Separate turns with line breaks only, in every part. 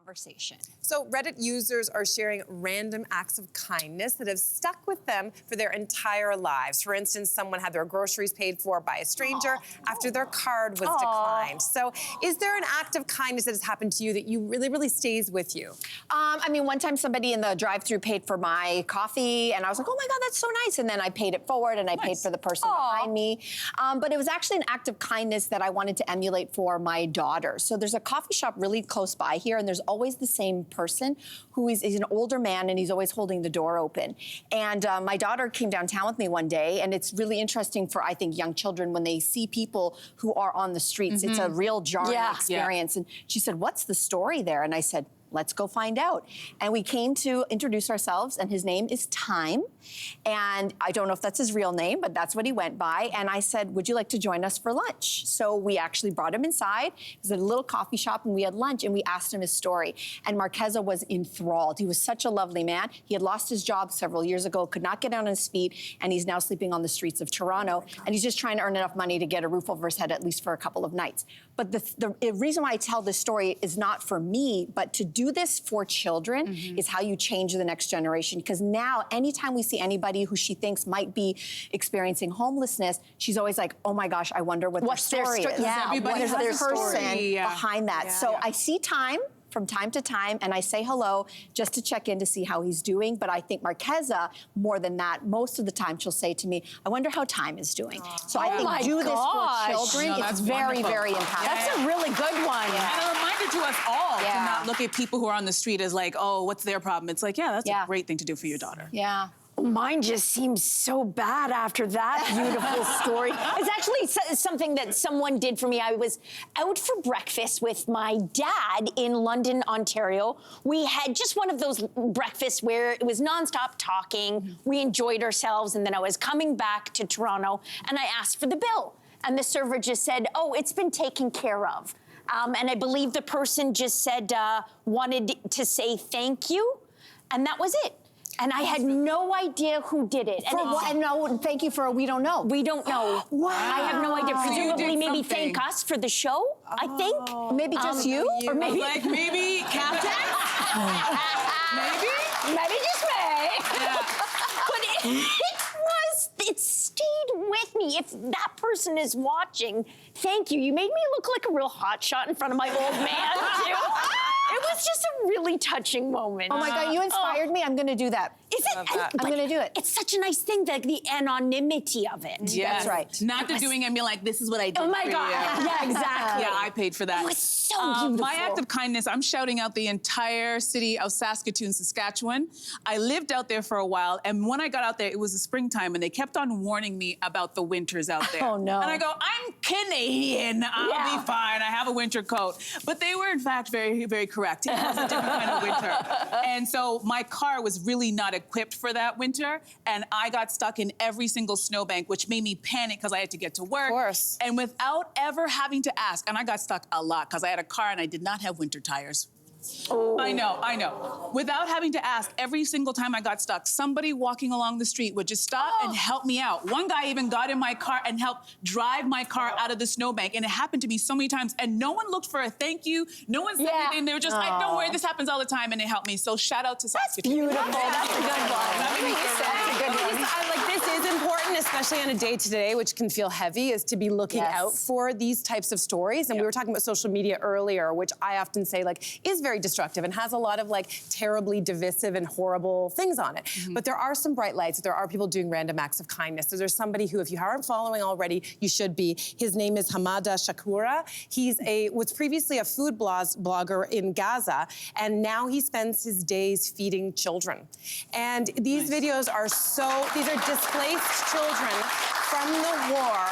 conversation.
So Reddit users are sharing random acts of kindness that have stuck with them for their entire lives. For instance, someone had their groceries paid for by a stranger after their card was declined. So is there an act of kindness that has happened to you that you really stays with you?
I mean, one time somebody in the drive-thru paid for my coffee, and I was like, oh my God, that's so nice. And then I paid it forward, and I paid for the person behind me. But it was actually an act of kindness that I wanted to emulate for my daughter. So there's a coffee shop really close by here, and there's always the same person who is an older man, and he's always holding the door open. And my daughter came downtown with me one day, and it's really interesting for, I think, young children when they see people who are on the streets. It's a real jarring experience. And she said, what's the story there? And I said, let's go find out. And we came to introduce ourselves, and his name is Time. And I don't know if that's his real name, but that's what he went by. And I said, would you like to join us for lunch? So we actually brought him inside. It was a little coffee shop, and we had lunch, and we asked him his story. And Marqueza was enthralled. He was such a lovely man. He had lost his job several years ago, could not get on his feet, and he's now sleeping on the streets of Toronto. And he's just trying to earn enough money to get a roof over his head, at least for a couple of nights. But the reason why I tell this story is not for me, but to do this for children is how you change the next generation. Because now, anytime we see anybody who she thinks might be experiencing homelessness, she's always like, oh my gosh, I wonder what their story is.
Yeah,
there's a person behind that. So I see Time from time to time, and I say hello just to check in to see how he's doing. But I think Marqueza, more than that, most of the time she'll say to me, I wonder how Time is doing. So I think do this for children. It's very, very impactful.
That's a really good one.
And a reminder to us all to not look at people who are on the street as like, oh, what's their problem? It's like, yeah, that's a great thing to do for your daughter.
Yeah.
Mine just seems so bad after that beautiful story. It's actually something that someone did for me. I was out for breakfast with my dad in London, Ontario. We had just one of those breakfasts where it was nonstop talking. We enjoyed ourselves, and then I was coming back to Toronto, and I asked for the bill. And the server just said, oh, it's been taken care of. And I believe the person just said, wanted to say thank you, and that was it. And I had no idea who did it.
For what? And no, thank you for we don't know.
We don't know.
Wow.
I have no idea. Presumably, maybe thank us for the show, I think.
Maybe just you?
Or maybe... Like, maybe Captain? Maybe?
Maybe just me.
Yeah.
But it stayed with me. If that person is watching, thank you. You made me look like a real hotshot in front of my old man, too. It was just a really touching moment.
Oh my God, you inspired me. I'm going to do that.
Is it?
I'm going to do it.
It's such a nice thing, like the anonymity of it.
Yes.
That's right.
Not the doing it and being like, this is what I did.
Oh my
for
God.
you.
Yeah, exactly.
Yeah, I paid for that.
It was so beautiful.
My act of kindness, I'm shouting out the entire city of Saskatoon, Saskatchewan. I lived out there for a while, and when I got out there, it was the springtime, and they kept on warning me about the winters out there.
Oh, no.
And I go, I'm Canadian. I'll be fine. I have a winter coat. But they were, in fact, very, very correct. It was a different kind of winter. And so my car was really not equipped for that winter, and I got stuck in every single snowbank, which made me panic because I had to get to work.
Of course.
And without ever having to ask, and I got stuck a lot because I had a car and I did not have winter tires.
Oh.
I know. Without having to ask, every single time I got stuck, somebody walking along the street would just stop and help me out. One guy even got in my car and helped drive my car out of the snowbank, and it happened to me so many times, and no one looked for a thank you, no one said anything, they were just like, don't worry, this happens all the time, and it helped me. So shout out to Saskatoon.
Beautiful. That's a good one.
That's a good one. This is important, especially on a day-to-day, which can feel heavy, is to be looking out for these types of stories. And we were talking about social media earlier, which I often say, like, is very destructive and has a lot of, like, terribly divisive and horrible things on it. But there are some bright lights. There are people doing random acts of kindness. So there's somebody who, if you aren't following already, you should be. His name is Hamada Shakura. He's was previously a food blogger in Gaza, and now he spends his days feeding children. And these videos are these are displaced children from the war,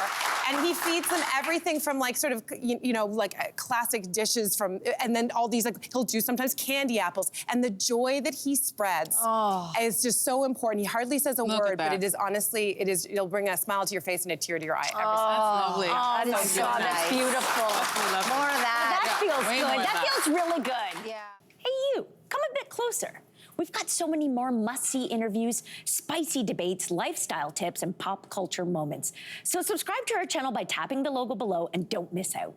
and he feeds them everything from, like, sort of, you know, like classic dishes from, and then all these, like, he'll do sometimes candy apples, and the joy that he spreads is just so important. He hardly says a word, but it is honestly, it'll bring a smile to your face and a tear to your eye.
That's lovely.
That's beautiful.
More of that.
That feels good. That feels really good.
Yeah.
Hey, you, come a bit closer. We've got so many more must-see interviews, spicy debates, lifestyle tips, and pop culture moments. So subscribe to our channel by tapping the logo below and don't miss out.